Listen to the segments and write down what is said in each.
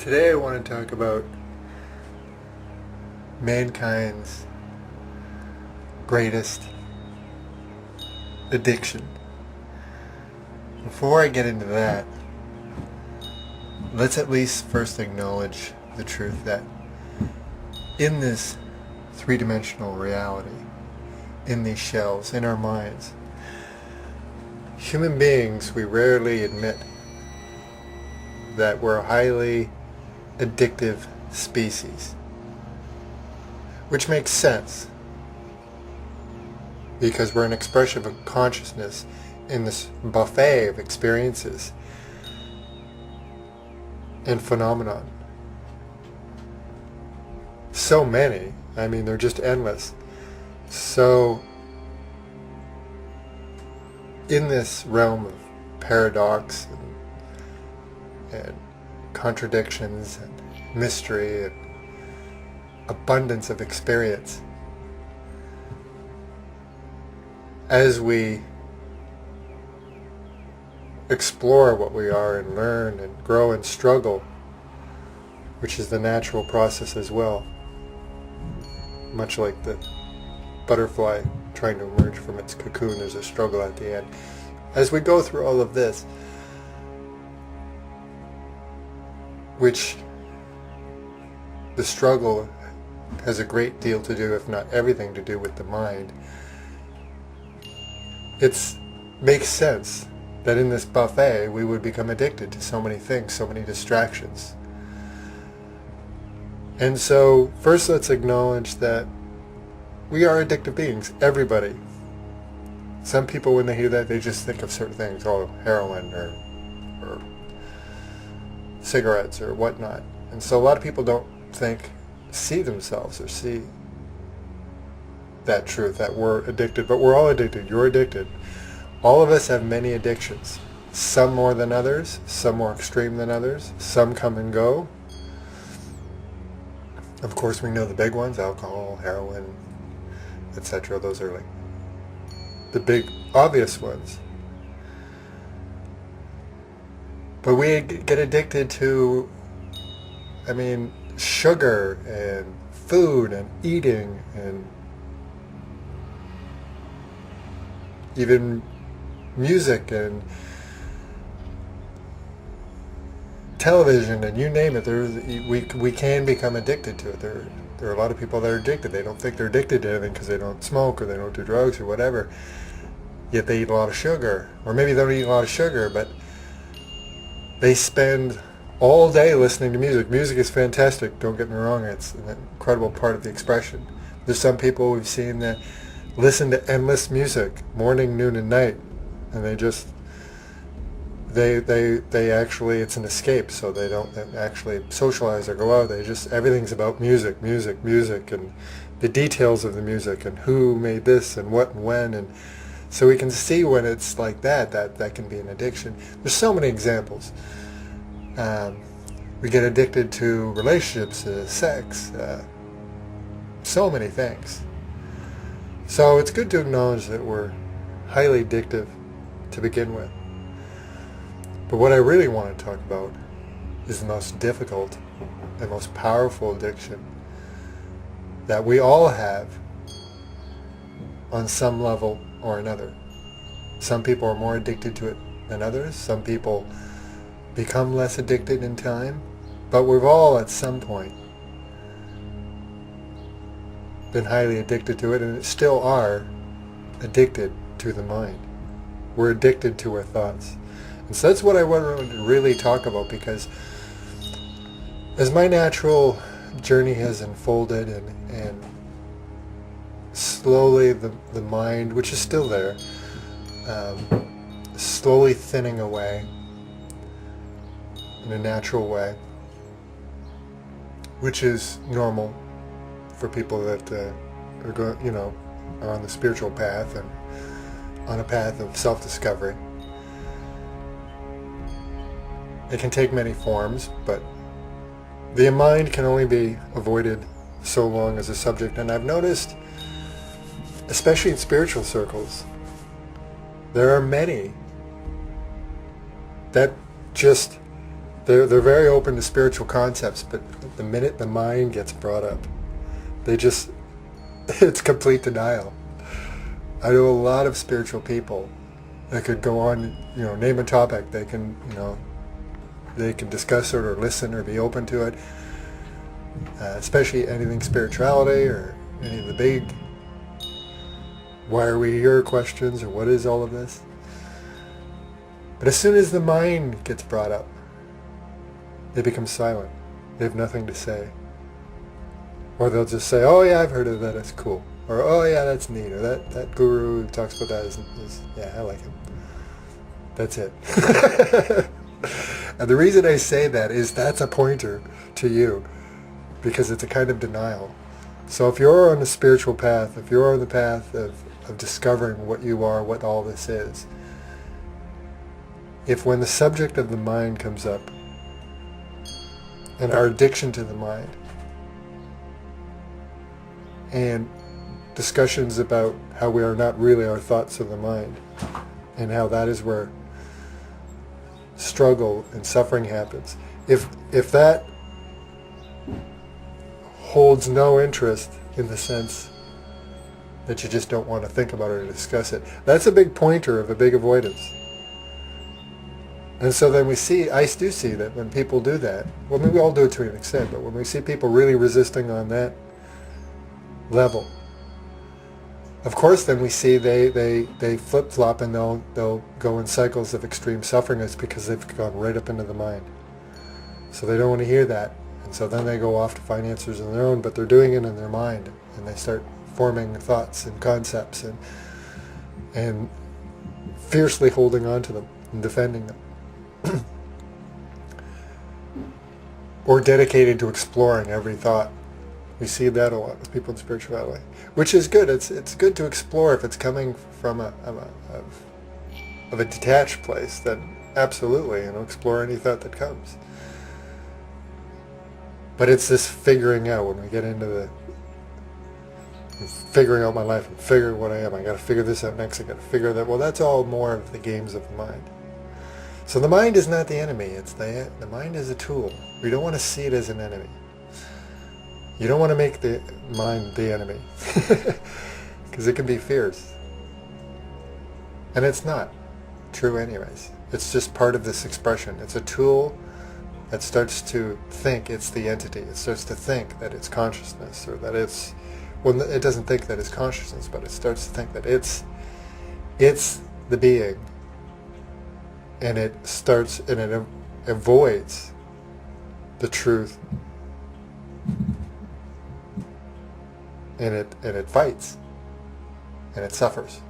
Today I want to talk about mankind's greatest addiction. Before I get into that, let's at least first acknowledge the truth that in this three-dimensional reality, in these shells, in our minds, human beings, we rarely admit that we're a highly addictive species, which makes sense because we're an expression of consciousness in this buffet of experiences and phenomenon. So many, I mean, they're just endless. So in this realm of paradox and contradictions and mystery and abundance of experience, as we explore what we are and learn and grow and struggle, which is the natural process as well, much like the butterfly trying to emerge from its cocoon, there's a struggle at the end. As we go through all of this, which the struggle has a great deal to do, if not everything to do, with the mind, it makes sense that in this buffet we would become addicted to so many things, so many distractions. And so first let's acknowledge that we are addictive beings, everybody. Some people, when they hear that, they just think of certain things, heroin or cigarettes or whatnot. And so a lot of people don't see themselves or see that truth, that we're addicted. But we're all addicted. You're addicted. All of us have many addictions. Some more than others, some more extreme than others. Some come and go. Of course, we know the big ones: alcohol, heroin, etc. Those are like the big obvious ones. But we get addicted to, sugar and food and eating and even music and television and you name it. We can become addicted to it. There are a lot of people that are addicted. They don't think they're addicted to anything because they don't smoke or they don't do drugs or whatever. Yet they eat a lot of sugar. Or maybe they don't eat a lot of sugar, but they spend all day listening to music. Music is fantastic, don't get me wrong. It's an incredible part of the expression. There's some people we've seen that listen to endless music, morning, noon, and night. And they actually, it's an escape, so they don't actually socialize or go out. Everything's about music, and the details of the music, and who made this, and what, and when, and so we can see when it's like that can be an addiction. There's so many examples. We get addicted to relationships, sex, so many things. So it's good to acknowledge that we're highly addictive to begin with. But what I really want to talk about is the most difficult and most powerful addiction that we all have on some level or another. Some people are more addicted to it than others. Some people become less addicted in time. But we've all at some point been highly addicted to it, and still are addicted to the mind. We're addicted to our thoughts. And so that's what I want to really talk about, because as my natural journey has unfolded and slowly the mind, which is still there, slowly thinning away in a natural way, which is normal for people that are on the spiritual path and on a path of self-discovery. It can take many forms, but the mind can only be avoided so long as a subject. And I've noticed, especially in spiritual circles, there are many that just They're very open to spiritual concepts, but the minute the mind gets brought up, it's complete denial. I know a lot of spiritual people that could go on, name a topic. They can discuss it or listen or be open to it, especially anything spirituality or any of the big why are we here questions or what is all of this. But as soon as the mind gets brought up, they become silent. They have nothing to say. Or they'll just say, oh yeah, I've heard of that, that's cool. Or, oh yeah, that's neat. Or that guru who talks about that is yeah, I like him. That's it. And the reason I say that is that's a pointer to you, because it's a kind of denial. So if you're on the spiritual path, if you're on the path of discovering what you are, what all this is, if when the subject of the mind comes up, and our addiction to the mind, and discussions about how we are not really our thoughts of the mind, and how that is where struggle and suffering happens. If that holds no interest in the sense that you just don't want to think about it or discuss it, that's a big pointer of a big avoidance. And so then I do see that when people do that, well, maybe we all do it to an extent, but when we see people really resisting on that level, of course then we see they flip-flop and they'll go in cycles of extreme suffering. It's because they've gone right up into the mind. So they don't want to hear that. And so then they go off to find answers on their own, but they're doing it in their mind. And they start forming thoughts and concepts and fiercely holding on to them and defending them. Or dedicated to exploring every thought. We see that a lot with people in spirituality, which is good. It's good to explore if it's coming from a detached place. Then absolutely, explore any thought that comes. But it's this figuring out when we get into the figuring out my life and figuring what I am. I got to figure this out next. I got to figure that. Well, that's all more of the games of the mind. So the mind is not the enemy. It's the mind is a tool. We don't want to see it as an enemy. You don't want to make the mind the enemy, because it can be fierce. And it's not true anyways. It's just part of this expression. It's a tool that starts to think it's the entity. It starts to think that it's consciousness, or that it's, well, it doesn't think that it's consciousness, but it starts to think that it's the being. And it avoids the truth, and it fights, and it suffers.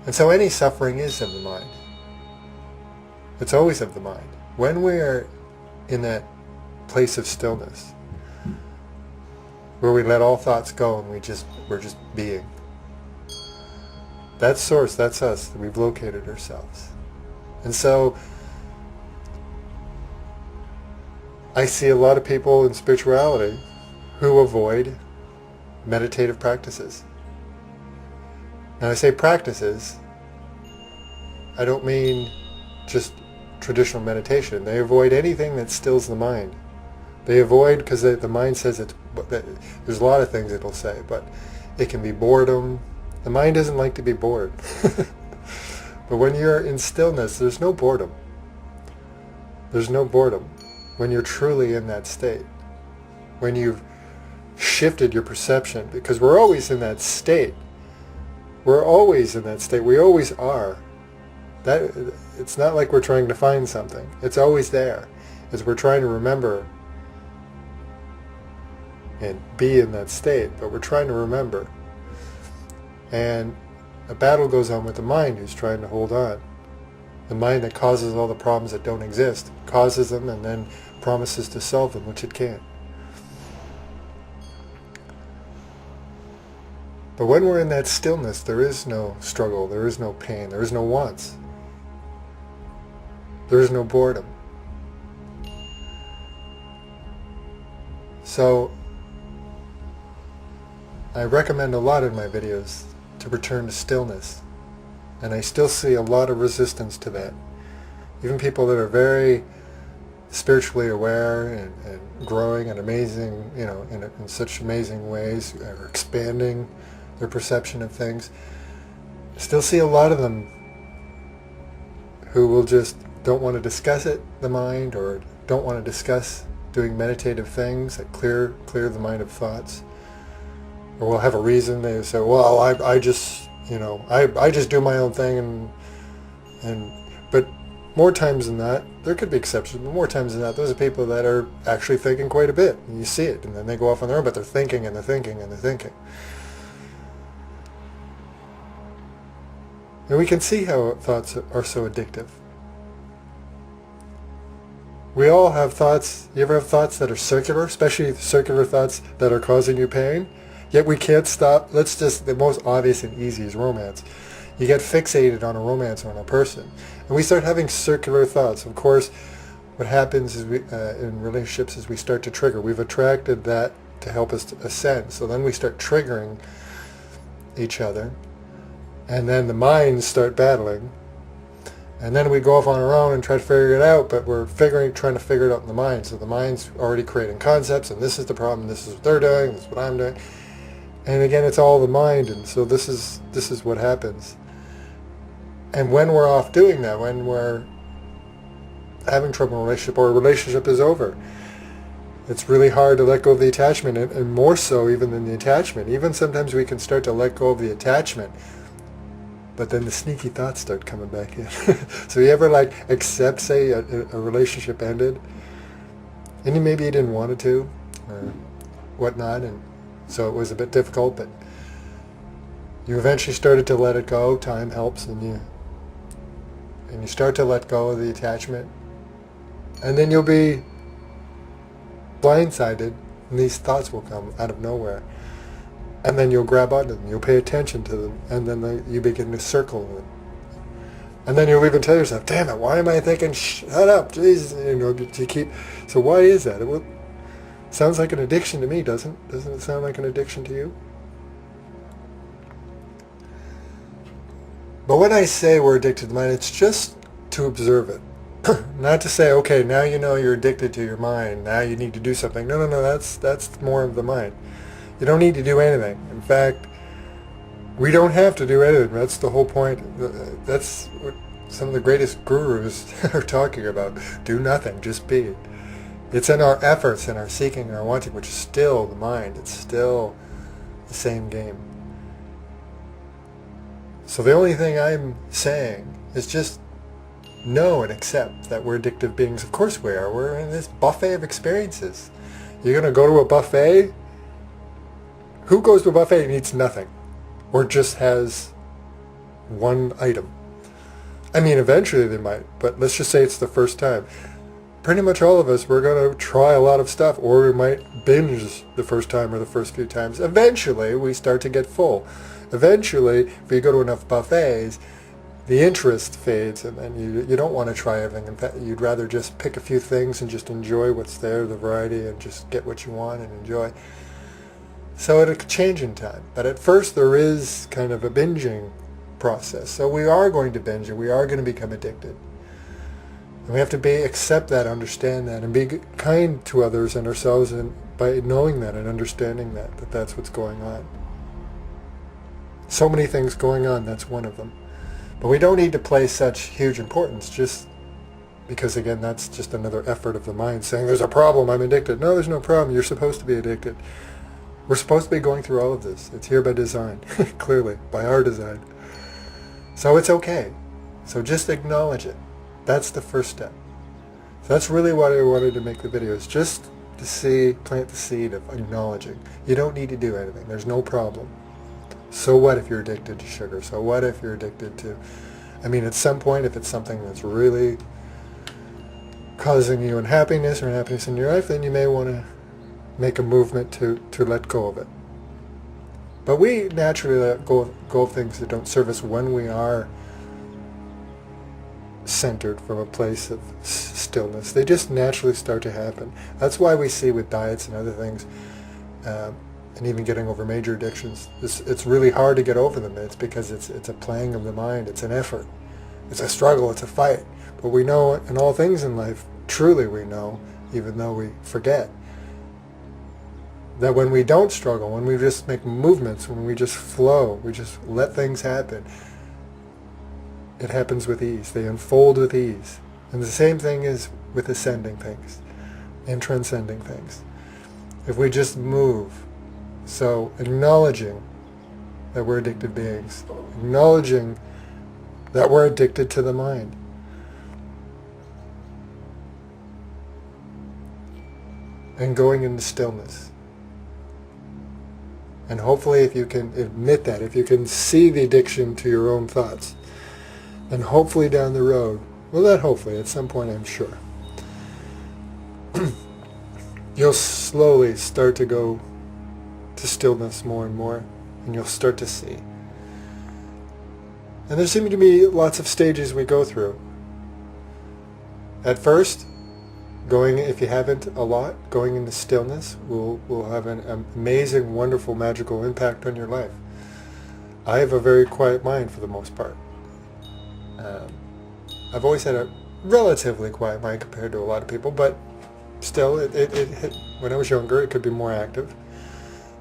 And so any suffering is of the mind. It's always of the mind. When we are in that place of stillness, where we let all thoughts go and we're just being, that's source, that's us, we've located ourselves. And so I see a lot of people in spirituality who avoid meditative practices. Now I say practices, I don't mean just traditional meditation. They avoid anything that stills the mind. They avoid, because the mind says there's a lot of things it'll say, but it can be boredom. The mind doesn't like to be bored. But when you're in stillness, there's no boredom. There's no boredom. When you're truly in that state. When you've shifted your perception, because we're always in that state. We're always in that state. We always are. It's not like we're trying to find something. It's always there. As we're trying to remember and be in that state, but we're trying to remember. And a battle goes on with the mind who's trying to hold on. The mind that causes all the problems that don't exist, causes them and then promises to solve them, which it can't. But when we're in that stillness, there is no struggle, there is no pain, there is no wants. There is no boredom. So I recommend a lot in my videos to return to stillness. And I still see a lot of resistance to that. Even people that are very spiritually aware and growing in amazing, in such amazing ways, or expanding their perception of things, still see a lot of them who will just don't want to discuss it, the mind, or don't want to discuss doing meditative things that clear the mind of thoughts, or will have a reason. They say, well, I just do my own thing, but more times than not, there could be exceptions, but more times than not, those are people that are actually thinking quite a bit, and you see it, and then they go off on their own, but they're thinking and they're thinking and they're thinking. And we can see how thoughts are so addictive. We all have thoughts. You ever have thoughts that are circular, especially circular thoughts that are causing you pain? Yet we can't stop. The most obvious and easy is romance. You get fixated on a romance or on a person, and we start having circular thoughts. Of course, what happens is in relationships is we start to trigger. We've attracted that to help us to ascend. So then we start triggering each other, and then the minds start battling. And then we go off on our own and try to figure it out, but we're trying to figure it out in the mind. So the mind's already creating concepts, and this is the problem, this is what they're doing, this is what I'm doing. And again, it's all the mind, and so this is what happens. And when we're off doing that, when we're having trouble in a relationship, or a relationship is over, it's really hard to let go of the attachment, and more so even than the attachment. Even sometimes we can start to let go of the attachment, but then the sneaky thoughts start coming back in. So you ever accept, say, a relationship ended, and maybe you didn't want it to, or whatnot, and so it was a bit difficult, but you eventually started to let it go. Time helps, and you start to let go of the attachment, and then you'll be blindsided, and these thoughts will come out of nowhere. And then you'll grab onto them, you'll pay attention to them, and then you begin to circle them. And then you'll even tell yourself, damn it, why am I thinking, shut up, Jesus, you keep, so why is that? It sounds like an addiction to me, doesn't it sound like an addiction to you? But when I say we're addicted to the mind, it's just to observe it. Not to say, okay, now you know you're addicted to your mind, now you need to do something. No, that's more of the mind. You don't need to do anything. In fact, we don't have to do anything. That's the whole point. That's what some of the greatest gurus are talking about. Do nothing, just be. It's in our efforts and our seeking and our wanting, which is still the mind. It's still the same game. So the only thing I'm saying is just know and accept that we're addictive beings. Of course we are. We're in this buffet of experiences. You're going to go to a buffet? Who goes to a buffet and eats nothing? Or just has one item? I mean, eventually they might, but let's just say it's the first time. Pretty much all of us, we're going to try a lot of stuff, or we might binge the first time or the first few times. Eventually, we start to get full. Eventually, if you go to enough buffets, the interest fades, and then you don't want to try everything. In fact, you'd rather just pick a few things and just enjoy what's there, the variety, and just get what you want and enjoy. So it'll change in time. But at first there is kind of a binging process. So we are going to binge and we are going to become addicted. And we have to accept that, understand that, and be kind to others and ourselves, and by knowing that and understanding that that's what's going on. So many things going on, that's one of them. But we don't need to place such huge importance just because, again, that's just another effort of the mind saying, there's a problem, I'm addicted. No, there's no problem. You're supposed to be addicted. We're supposed to be going through all of this. It's here by design, clearly, by our design. So it's okay. So just acknowledge it. That's the first step. So that's really what I wanted to make the video, is just to plant the seed of acknowledging. You don't need to do anything. There's no problem. So what if you're addicted to sugar? So what if you're addicted to, at some point, if it's something that's really causing you unhappiness or unhappiness in your life, then you may want to make a movement to let go of it. But we naturally let go of things that don't serve us when we are centered from a place of stillness. They just naturally start to happen. That's why we see with diets and other things, and even getting over major addictions, it's really hard to get over them. It's because it's a playing of the mind. It's an effort. It's a struggle, it's a fight. But we know in all things in life, truly we know, even though we forget, that when we don't struggle, when we just make movements, when we just flow, we just let things happen, it happens with ease. They unfold with ease. And the same thing is with ascending things and transcending things. If we just move, so acknowledging that we're addicted beings, acknowledging that we're addicted to the mind, and going into stillness. And hopefully if you can admit that, if you can see the addiction to your own thoughts, then hopefully down the road, well not hopefully, at some point I'm sure, you'll slowly start to go to stillness more and more, and you'll start to see. And there seem to be lots of stages we go through. At first, going, if you haven't a lot, going into stillness will have an amazing, wonderful, magical impact on your life. I have a very quiet mind for the most part. I've always had a relatively quiet mind compared to a lot of people, but still, when I was younger, it could be more active.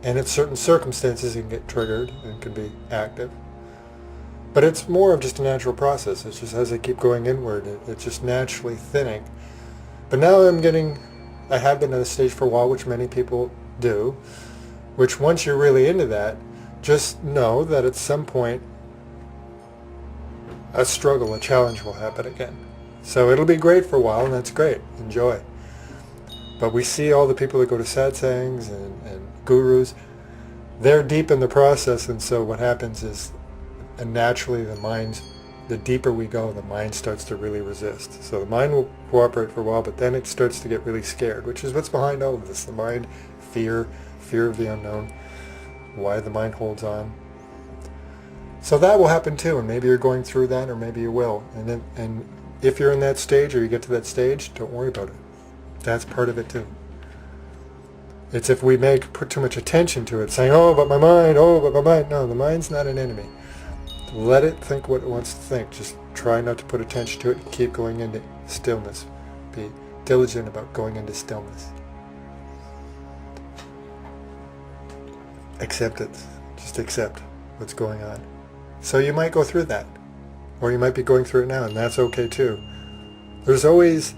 And in certain circumstances, it can get triggered and can be active. But it's more of just a natural process. It's just as I keep going inward, it's just naturally thinning. But now I have been at a stage for a while, which many people do, which once you're really into that, just know that at some point, a struggle, a challenge will happen again. So it'll be great for a while, and that's great. Enjoy. But we see all the people that go to satsangs and gurus, they're deep in the process, and so what happens is, and naturally the deeper we go, the mind starts to really resist. So the mind will cooperate for a while, but then it starts to get really scared, which is what's behind all of this. The mind, fear of the unknown, why the mind holds on. So that will happen too, and maybe you're going through that, or maybe you will. And if you're in that stage, or you get to that stage, don't worry about it. That's part of it too. It's if we put too much attention to it, saying, oh, but my mind, oh, but my mind. No, the mind's not an enemy. Let it think what it wants to think. Just try not to put attention to it and keep going into stillness. Be diligent about going into stillness. Accept it. Just accept what's going on. So you might go through that, or you might be going through it now, and that's okay too. There's always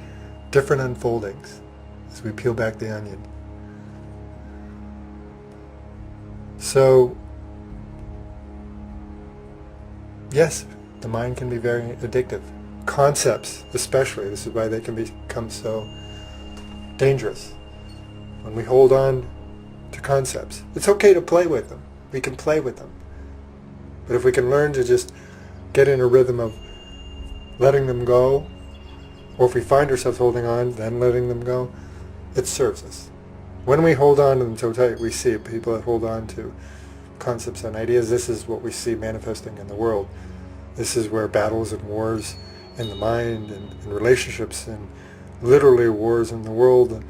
different unfoldings as we peel back the onion. So, yes, the mind can be very addictive. Concepts, especially, this is why they can become so dangerous. When we hold on to concepts, it's okay to play with them. We can play with them. But if we can learn to just get in a rhythm of letting them go, or if we find ourselves holding on, then letting them go, it serves us. When we hold on to them so tight, we see people that hold on to concepts and ideas. This is what we see manifesting in the world. This is where battles and wars in the mind and relationships and literally wars in the world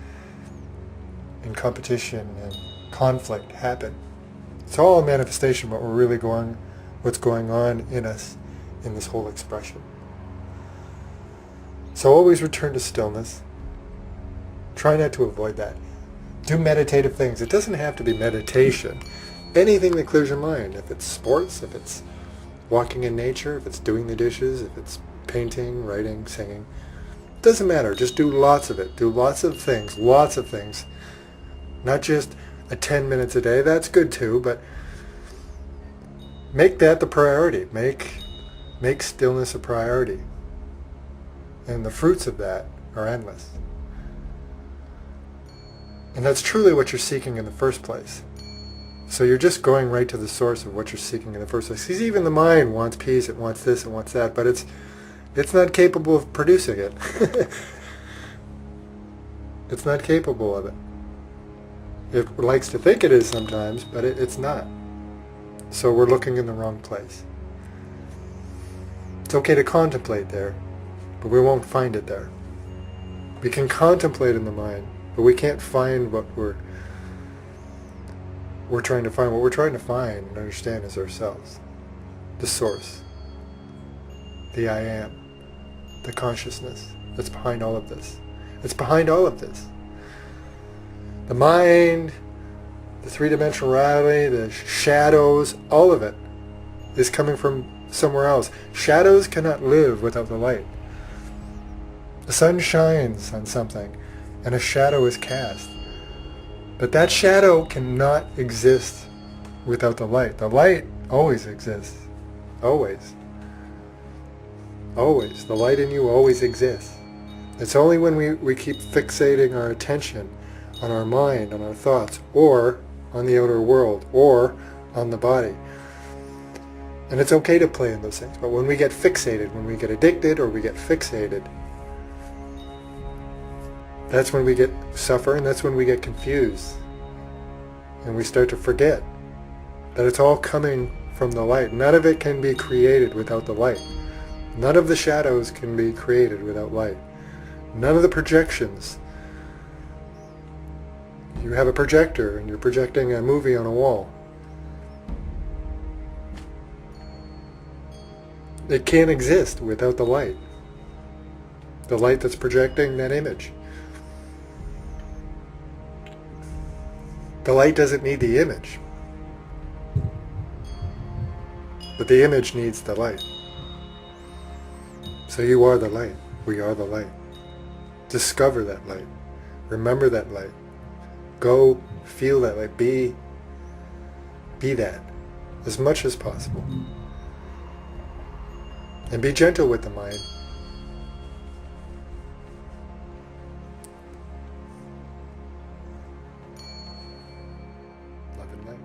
and competition and conflict happen. It's all a manifestation of what's going on in us in this whole expression. So always return to stillness. Try not to avoid that. Do meditative things. It doesn't have to be meditation. Anything that clears your mind. If it's sports, if it's walking in nature, if it's doing the dishes, if it's painting, writing, singing. It doesn't matter. Just do lots of it. Do lots of things. Lots of things. Not just 10 minutes a day. That's good too, but make that the priority. Make stillness a priority. And the fruits of that are endless. And that's truly what you're seeking in the first place. So you're just going right to the source of what you're seeking in the first place. Because even the mind wants peace, it wants this, it wants that, but it's not capable of producing it. It's not capable of it. It likes to think it is sometimes, but it's not. So we're looking in the wrong place. It's okay to contemplate there, but we won't find it there. We can contemplate in the mind, but we can't find what we're trying to find. What we're trying to find and understand is ourselves, the source. the I am, the consciousness that's behind all of this. It's behind all of this. The mind, the three-dimensional reality, the shadows, all of it is coming from somewhere else. Shadows cannot live without the light. The sun shines on something and a shadow is cast. But that shadow cannot exist without the light. The light always exists. Always. Always. The light in you always exists. It's only when we keep fixating our attention on our mind, on our thoughts, or on the outer world, or on the body. And it's okay to play in those things, but when we get fixated, when we get addicted or we get fixated, that's when we suffer, and that's when we get confused. And we start to forget that it's all coming from the light. None of it can be created without the light. None of the shadows can be created without light. None of the projections. You have a projector and you're projecting a movie on a wall. It can't exist without the light. The light that's projecting that image. The light doesn't need the image. But the image needs the light. So you are the light. We are the light. Discover that light. Remember that light. Go feel that light. Be that as much as possible. And be gentle with the mind. Love and light.